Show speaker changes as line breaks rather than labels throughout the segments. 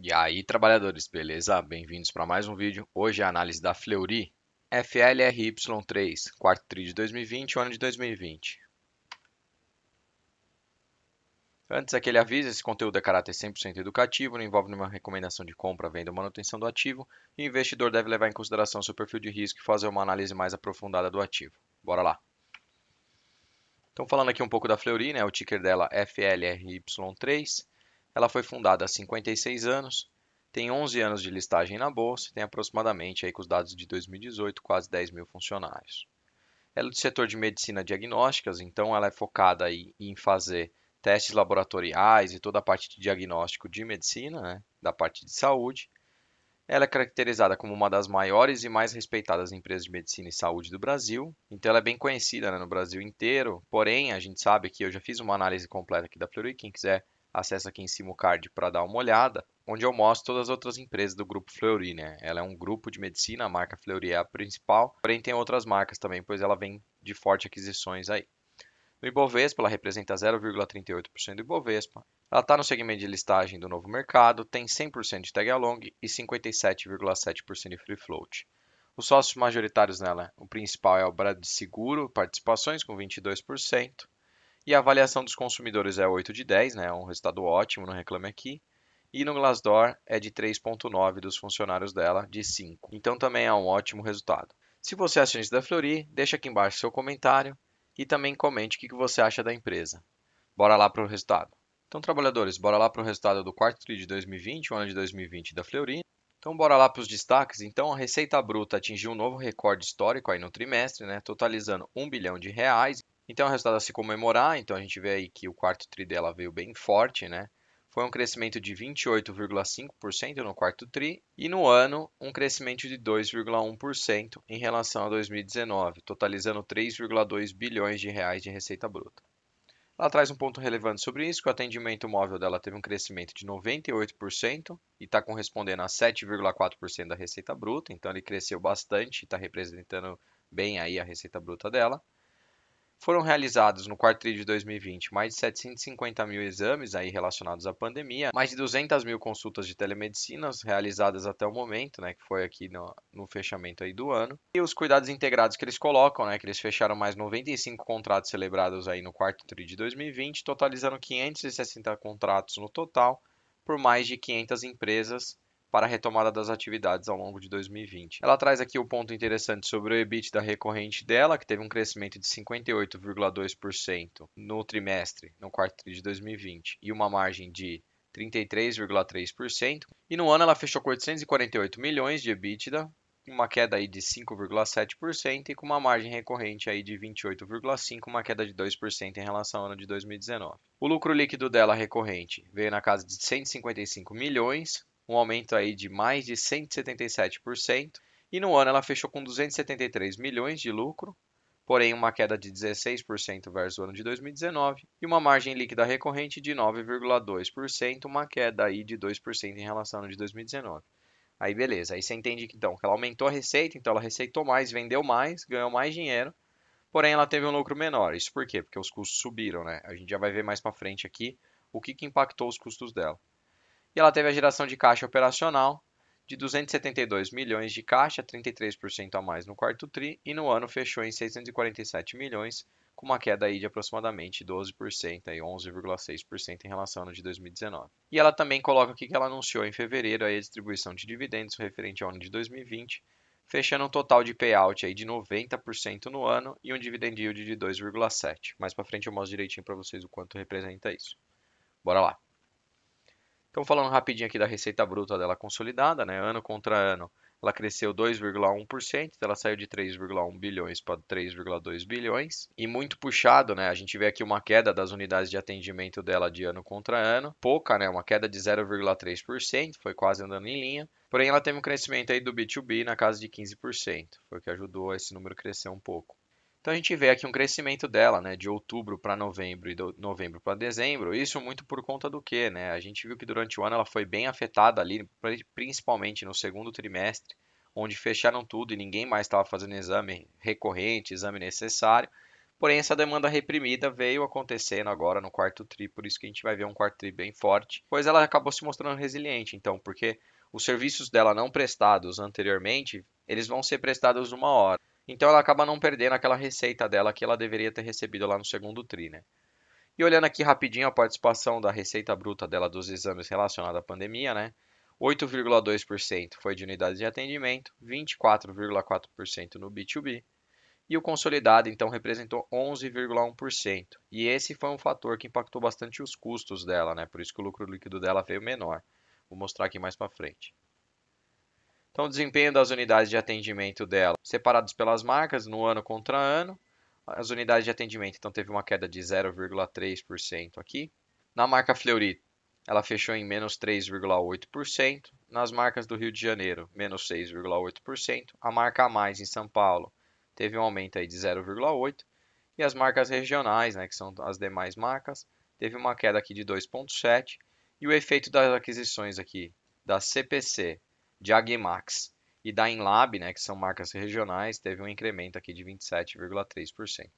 E aí, trabalhadores, beleza? Bem-vindos para mais um vídeo. Hoje é a análise da Fleury FLRY3, quarto TRI de 2020 e ano de 2020. Antes, aquele aviso, esse conteúdo é caráter 100% educativo, não envolve nenhuma recomendação de compra, venda ou manutenção do ativo, e o investidor deve levar em consideração seu perfil de risco e fazer uma análise mais aprofundada do ativo. Bora lá! Então, falando aqui um pouco da Fleury, né, o ticker dela é FLRY3. Ela foi fundada há 56 anos, tem 11 anos de listagem na bolsa e tem aproximadamente, aí, com os dados de 2018, quase 10 mil funcionários. Ela é do setor de medicina diagnósticas, então ela é focada aí em fazer testes laboratoriais e toda a parte de diagnóstico de medicina, né, da parte de saúde. Ela é caracterizada como uma das maiores e mais respeitadas empresas de medicina e saúde do Brasil. Então, ela é bem conhecida, né, no Brasil inteiro. Porém, a gente sabe que eu já fiz uma análise completa aqui da Fleury. Quem quiser, acessa aqui em cima o card para dar uma olhada, onde eu mostro todas as outras empresas do grupo Fleury, né? Ela é um grupo de medicina, a marca Fleury é a principal. Porém, tem outras marcas também, pois ela vem de fortes aquisições aí. No Ibovespa, ela representa 0,38% do Ibovespa. Ela está no segmento de listagem do novo mercado, tem 100% de tag along e 57,7% de free float. Os sócios majoritários nela, o principal é o Bradeseguro, participações com 22%, e a avaliação dos consumidores é 8 de 10, né, um resultado ótimo, não reclame aqui. E no Glassdoor é de 3,9 dos funcionários dela, de 5. Então também é um ótimo resultado. Se você é acionista da Fleury, deixa aqui embaixo seu comentário e também comente o que você acha da empresa. Bora lá para o resultado. Então, trabalhadores, bora lá para o resultado do quarto TRI de 2020, o ano de 2020 da Fleury. Então, bora lá para os destaques. Então, a receita bruta atingiu um novo recorde histórico aí no trimestre, né, totalizando 1 bilhão de reais. Então, é um resultado a se comemorar. Então, a gente vê aí que o quarto TRI dela veio bem forte, né? Foi um crescimento de 28,5% no quarto TRI e no ano um crescimento de 2,1% em relação a 2019, totalizando 3,2 bilhões de reais de receita bruta. Ela traz um ponto relevante sobre isso, que o atendimento móvel dela teve um crescimento de 98% e está correspondendo a 7,4% da receita bruta, então ele cresceu bastante e está representando bem aí a receita bruta dela. Foram realizados no quarto tri de 2020 mais de 750 mil exames aí relacionados à pandemia, mais de 200 mil consultas de telemedicina realizadas até o momento, né, que foi aqui no fechamento aí do ano. E os cuidados integrados que eles colocam, né, que eles fecharam mais 95 contratos celebrados aí no quarto tri de 2020, totalizando 560 contratos no total, por mais de 500 empresas para a retomada das atividades ao longo de 2020. Ela traz aqui o ponto interessante sobre o EBITDA recorrente dela, que teve um crescimento de 58,2% no trimestre, no quarto tri de 2020, e uma margem de 33,3%. E no ano ela fechou com 848 milhões de EBITDA, uma queda aí de 5,7% e com uma margem recorrente aí de 28,5%, uma queda de 2% em relação ao ano de 2019. O lucro líquido dela recorrente veio na casa de 155 milhões, um aumento aí de mais de 177%, e no ano ela fechou com 273 milhões de lucro, porém uma queda de 16% versus o ano de 2019, e uma margem líquida recorrente de 9,2%, uma queda aí de 2% em relação ao ano de 2019. Aí beleza, aí você entende que então que ela aumentou a receita, então ela receitou mais, vendeu mais, ganhou mais dinheiro, porém ela teve um lucro menor. Isso por quê? Porque os custos subiram, né? A gente já vai ver mais para frente aqui o que impactou os custos dela. E ela teve a geração de caixa operacional de 272 milhões de caixa, 33% a mais no quarto tri, e no ano fechou em 647 milhões, com uma queda aí de aproximadamente 12%, aí 11,6% em relação ao ano de 2019. E ela também coloca aqui que ela anunciou em fevereiro a distribuição de dividendos referente ao ano de 2020, fechando um total de payout aí de 90% no ano e um dividend yield de 2,7%. Mais para frente eu mostro direitinho para vocês o quanto representa isso. Bora lá. Então, falando rapidinho aqui da receita bruta dela consolidada, né? Ano contra ano, ela cresceu 2,1%, ela saiu de 3,1 bilhões para 3,2 bilhões. E muito puxado, né? A gente vê aqui uma queda das unidades de atendimento dela de ano contra ano. Pouca, né? Uma queda de 0,3%, foi quase andando em linha. Porém, ela teve um crescimento aí do B2B na casa de 15%. Foi o que ajudou esse número a crescer um pouco. Então a gente vê aqui um crescimento dela, né, de outubro para novembro e de novembro para dezembro. Isso muito por conta do quê, né? A gente viu que durante o ano ela foi bem afetada ali, principalmente no segundo trimestre, onde fecharam tudo e ninguém mais estava fazendo exame recorrente, exame necessário. Porém, essa demanda reprimida veio acontecendo agora no quarto tri, por isso que a gente vai ver um quarto tri bem forte, pois ela acabou se mostrando resiliente, então, porque os serviços dela não prestados anteriormente, eles vão ser prestados numa hora. Então ela acaba não perdendo aquela receita dela que ela deveria ter recebido lá no segundo tri, né? E olhando aqui rapidinho a participação da receita bruta dela dos exames relacionados à pandemia, né? 8,2% foi de unidades de atendimento, 24,4% no B2B, e o consolidado então representou 11,1%. E esse foi um fator que impactou bastante os custos dela, né? Por isso que o lucro líquido dela veio menor. Vou mostrar aqui mais para frente. Então, o desempenho das unidades de atendimento dela, separados pelas marcas, no ano contra ano. As unidades de atendimento, então, teve uma queda de 0,3% aqui. Na marca Fleury, ela fechou em menos 3,8%. Nas marcas do Rio de Janeiro, menos 6,8%. A marca A Mais, em São Paulo, teve um aumento aí de 0,8%. E as marcas regionais, né, que são as demais marcas, teve uma queda aqui de 2,7%. E o efeito das aquisições aqui da CPC, de Agmax e da Inlab, né, que são marcas regionais, teve um incremento aqui de 27,3%.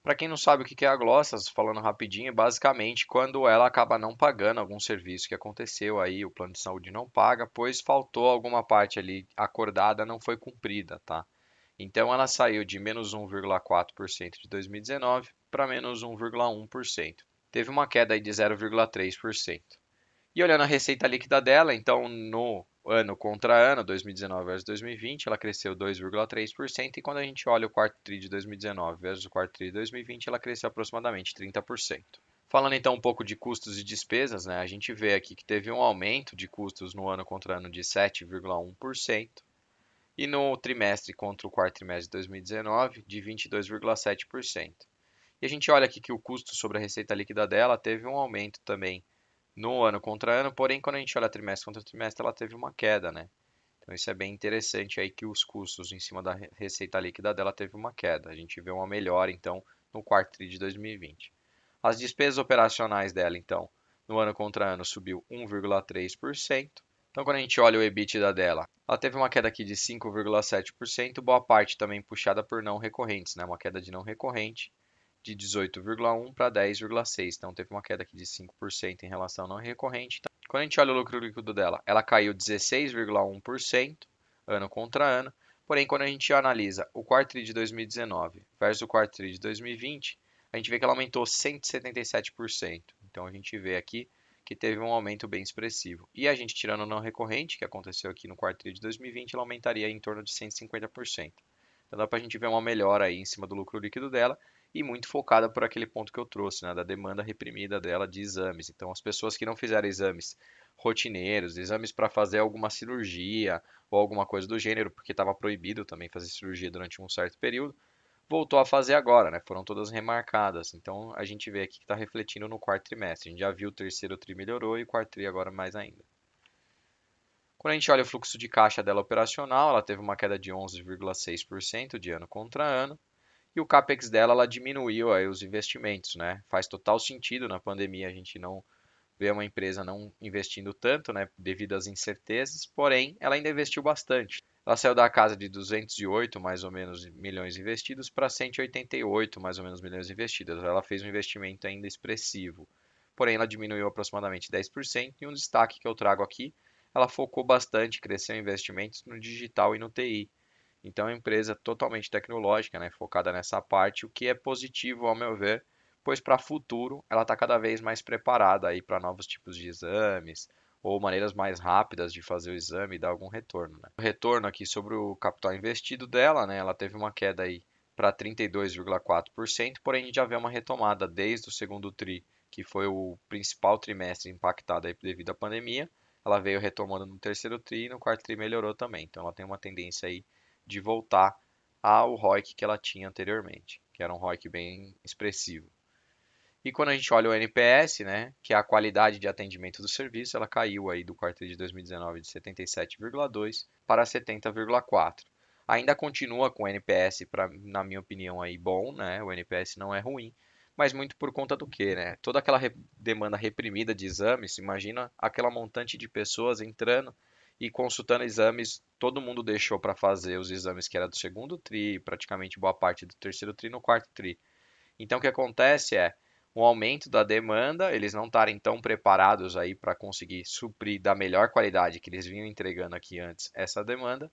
Para quem não sabe o que é a Glossas, falando rapidinho, basicamente quando ela acaba não pagando algum serviço que aconteceu aí, o plano de saúde não paga, pois faltou alguma parte ali acordada, não foi cumprida, tá? Então ela saiu de menos 1,4% de 2019 para menos 1,1%. Teve uma queda aí de 0,3%. E olhando a receita líquida dela, então no ano contra ano, 2019 versus 2020, ela cresceu 2,3%, e quando a gente olha o quarto tri de 2019 versus o quarto tri de 2020, ela cresceu aproximadamente 30%. Falando então um pouco de custos e despesas, né, a gente vê aqui que teve um aumento de custos no ano contra ano de 7,1% e no trimestre contra o quarto trimestre de 2019 de 22,7%. E a gente olha aqui que o custo sobre a receita líquida dela teve um aumento também no ano contra ano, porém, quando a gente olha trimestre contra trimestre, ela teve uma queda, né? Então isso é bem interessante aí que os custos em cima da receita líquida dela teve uma queda. A gente vê uma melhora, então, no quarto tri de 2020. As despesas operacionais dela, então, no ano contra ano subiu 1,3%. Então, quando a gente olha o EBITDA dela, ela teve uma queda aqui de 5,7%, boa parte também puxada por não recorrentes, né? Uma queda de não recorrente de 18,1 para 10,6. Então teve uma queda aqui de 5% em relação ao não recorrente. Então, quando a gente olha o lucro líquido dela, ela caiu 16,1% ano contra ano. Porém, quando a gente analisa o quarto tri de 2019 versus o quarto tri de 2020, a gente vê que ela aumentou 177%. Então a gente vê aqui que teve um aumento bem expressivo. E a gente tirando o não recorrente, que aconteceu aqui no quarto tri de 2020, ela aumentaria em torno de 150%. Então dá para a gente ver uma melhora aí em cima do lucro líquido dela e muito focada por aquele ponto que eu trouxe, né, da demanda reprimida dela de exames. Então as pessoas que não fizeram exames rotineiros, exames para fazer alguma cirurgia ou alguma coisa do gênero, porque estava proibido também fazer cirurgia durante um certo período, voltou a fazer agora, né? Foram todas remarcadas. Então a gente vê aqui que está refletindo no quarto trimestre. A gente já viu o terceiro tri melhorou e o quarto tri agora mais ainda. Quando a gente olha o fluxo de caixa dela operacional, ela teve uma queda de 11,6% de ano contra ano. E o capex dela, ela diminuiu aí os investimentos, né? Faz total sentido na pandemia a gente não ver uma empresa não investindo tanto, né, devido às incertezas, porém, ela ainda investiu bastante. Ela saiu da casa de 208 mais ou menos milhões investidos para 188 mais ou menos milhões investidos. Ela fez um investimento ainda expressivo. Porém, ela diminuiu aproximadamente 10%. E um destaque que eu trago aqui, ela focou bastante, cresceu investimentos no digital e no TI. Então, é uma empresa totalmente tecnológica, né, focada nessa parte, o que é positivo ao meu ver, pois para o futuro ela está cada vez mais preparada aí para novos tipos de exames ou maneiras mais rápidas de fazer o exame e dar algum retorno, né? O retorno aqui sobre o capital investido dela, né, ela teve uma queda aí para 32,4%, porém a gente já vê uma retomada desde o segundo tri, que foi o principal trimestre impactado aí devido à pandemia. Ela veio retomando no terceiro tri e no quarto tri melhorou também. Então ela tem uma tendência aí de voltar ao ROIC que ela tinha anteriormente, que era um ROIC bem expressivo. E quando a gente olha o NPS, né, que é a qualidade de atendimento do serviço, ela caiu aí do quarto de 2019 de 77,2 para 70,4. Ainda continua com o NPS, na minha opinião, aí bom, né? O NPS não é ruim, mas muito por conta do quê, né? Toda aquela demanda reprimida de exames, imagina aquela montante de pessoas entrando e consultando exames, todo mundo deixou para fazer os exames que era do segundo tri, praticamente boa parte do terceiro tri no quarto tri. Então o que acontece é o aumento da demanda, eles não estarem tão preparados aí para conseguir suprir da melhor qualidade que eles vinham entregando aqui antes essa demanda,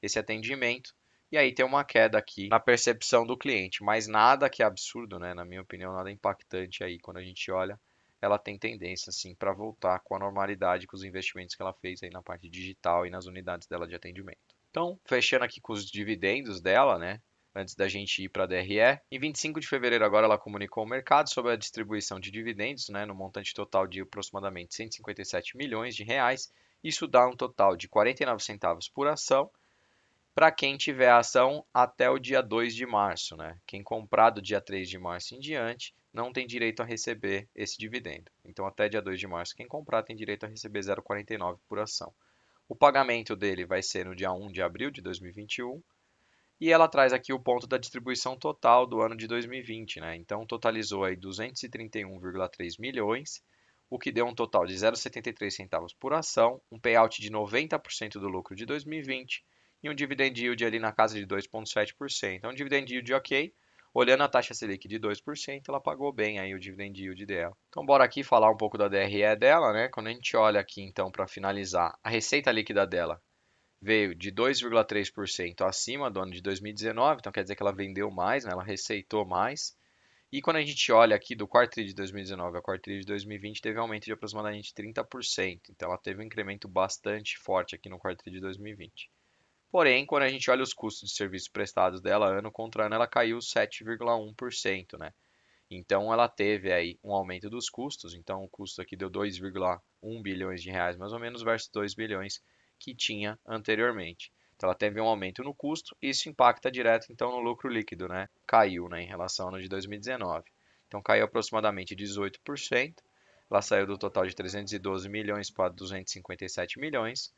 esse atendimento, e aí tem uma queda aqui na percepção do cliente, mas nada que é absurdo, né? Na minha opinião, nada impactante aí quando a gente olha, ela tem tendência assim para voltar com a normalidade com os investimentos que ela fez aí na parte digital e nas unidades dela de atendimento. Então, fechando aqui com os dividendos dela, né? Antes da gente ir para a DRE, em 25 de fevereiro agora ela comunicou ao mercado sobre a distribuição de dividendos, né, no montante total de aproximadamente 157 milhões de reais. Isso dá um total de 49 centavos por ação para quem tiver a ação até o dia 2 de março, né? Quem comprar do dia 3 de março em diante não tem direito a receber esse dividendo. Então, até dia 2 de março, quem comprar tem direito a receber 0,49 por ação. O pagamento dele vai ser no dia 1 de abril de 2021 e ela traz aqui o ponto da distribuição total do ano de 2020, né? Então, totalizou aí 231,3 milhões, o que deu um total de 0,73 centavos por ação, um payout de 90% do lucro de 2020 e um dividend yield ali na casa de 2,7%. É um dividend yield ok. Olhando a taxa Selic de 2%, ela pagou bem aí o dividend yield dela. Então, bora aqui falar um pouco da DRE dela, né? Quando a gente olha aqui, então, para finalizar, a receita líquida dela veio de 2,3% acima do ano de 2019, então quer dizer que ela vendeu mais, né? Ela receitou mais. E quando a gente olha aqui do quarto tri de 2019 ao quarto tri de 2020, teve um aumento de aproximadamente 30%. Então ela teve um incremento bastante forte aqui no quarto tri de 2020. Porém, quando a gente olha os custos de serviços prestados dela, ano contra ano, ela caiu 7,1%, né? Então ela teve aí um aumento dos custos, então o custo aqui deu 2,1 bilhões de reais mais ou menos versus 2 bilhões que tinha anteriormente. Então ela teve um aumento no custo, isso impacta direto então no lucro líquido, né? Caiu, né, em relação ao ano de 2019. Então caiu aproximadamente 18%. Ela saiu do total de 312 milhões para 257 milhões.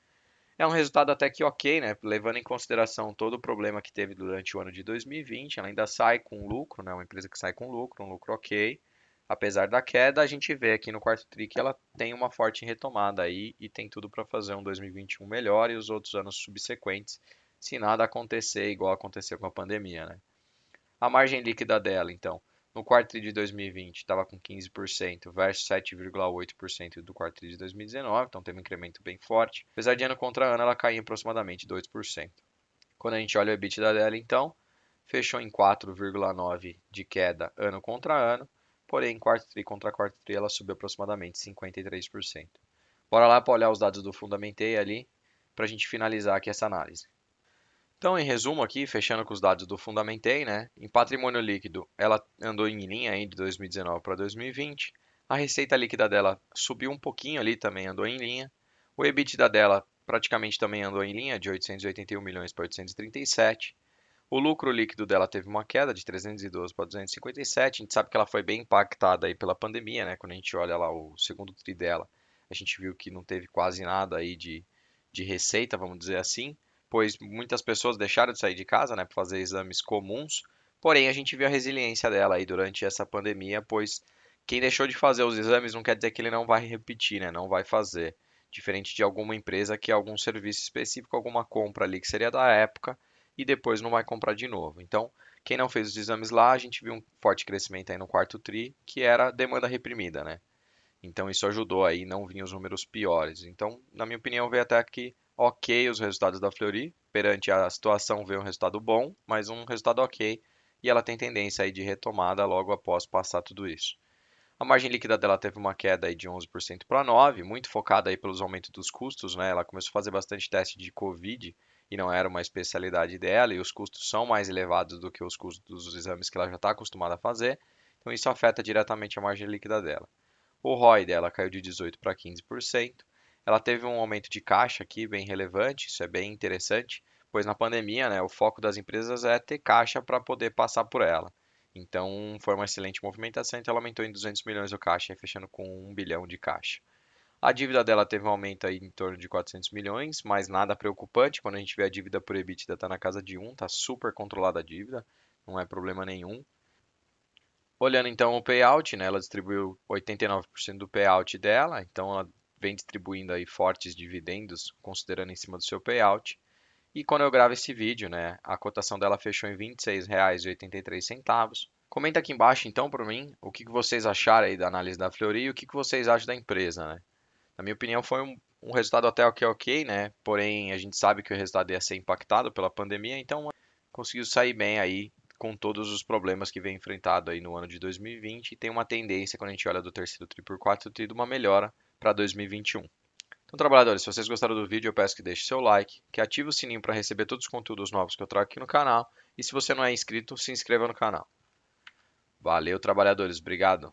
É um resultado até que ok, né? Levando em consideração todo o problema que teve durante o ano de 2020, ela ainda sai com lucro, né? Uma empresa que sai com lucro, um lucro ok. Apesar da queda, a gente vê aqui no quarto tri que ela tem uma forte retomada aí e tem tudo para fazer um 2021 melhor e os outros anos subsequentes, se nada acontecer igual aconteceu com a pandemia, né? A margem líquida dela, então, no quarto tri de 2020 estava com 15% versus 7,8% do quarto tri de 2019, então teve um incremento bem forte. Apesar de ano contra ano ela cair em aproximadamente 2%. Quando a gente olha o EBITDA dela, então, fechou em 4,9% de queda ano contra ano, porém quarto tri contra quarto tri ela subiu aproximadamente 53%. Bora lá para olhar os dados do Fundamentei ali, para a gente finalizar aqui essa análise. Então, em resumo aqui, fechando com os dados do Fundamentei, né? Em patrimônio líquido, ela andou em linha aí de 2019 para 2020. A receita líquida dela subiu um pouquinho ali, também andou em linha. O EBITDA dela praticamente também andou em linha, de 881 milhões para 837. O lucro líquido dela teve uma queda de 312 para 257. A gente sabe que ela foi bem impactada aí pela pandemia, né? Quando a gente olha lá o segundo tri dela, a gente viu que não teve quase nada aí de receita, vamos dizer assim, pois muitas pessoas deixaram de sair de casa, né, para fazer exames comuns. Porém, a gente viu a resiliência dela aí durante essa pandemia, pois quem deixou de fazer os exames não quer dizer que ele não vai repetir, né? Não vai fazer. Diferente de alguma empresa que algum serviço específico, alguma compra ali que seria da época e depois não vai comprar de novo. Então, quem não fez os exames lá, a gente viu um forte crescimento aí no quarto tri, que era demanda reprimida, né? Então isso ajudou aí, não vinham os números piores. Então, na minha opinião, veio até aqui ok os resultados da Fleury. Perante a situação veio um resultado bom, mas um resultado ok. E ela tem tendência aí de retomada logo após passar tudo isso. A margem líquida dela teve uma queda aí de 11% para 9%, muito focada aí pelos aumentos dos custos, né? Ela começou a fazer bastante teste de Covid e não era uma especialidade dela, e os custos são mais elevados do que os custos dos exames que ela já está acostumada a fazer. Então isso afeta diretamente a margem líquida dela. O ROI dela caiu de 18% para 15%. Ela teve um aumento de caixa aqui bem relevante, isso é bem interessante, pois na pandemia, né, o foco das empresas é ter caixa para poder passar por ela. Então, foi uma excelente movimentação, então ela aumentou em 200 milhões o caixa, fechando com 1 bilhão de caixa. A dívida dela teve um aumento aí em torno de 400 milhões, mas nada preocupante. Quando a gente vê a dívida por EBITDA está na casa de 1, está super controlada a dívida, não é problema nenhum. Olhando então o payout, né, ela distribuiu 89% do payout dela, então ela vem distribuindo aí fortes dividendos, considerando em cima do seu payout. E quando eu gravo esse vídeo, né, a cotação dela fechou em R$ 26,83, Comenta aqui embaixo então para mim o que vocês acharam aí da análise da Fleury e o que vocês acham da empresa, né? Na minha opinião foi um resultado até ok, né? Porém a gente sabe que o resultado ia ser impactado pela pandemia, então conseguiu sair bem aí com todos os problemas que vem enfrentado aí no ano de 2020 e vinte e tem uma tendência quando a gente olha do terceiro tri por quarto tri uma melhora para 2021. Então, trabalhadores, se vocês gostaram do vídeo, eu peço que deixe seu like, que ative o sininho para receber todos os conteúdos novos que eu trago aqui no canal. E se você não é inscrito, se inscreva no canal. Valeu, trabalhadores. Obrigado.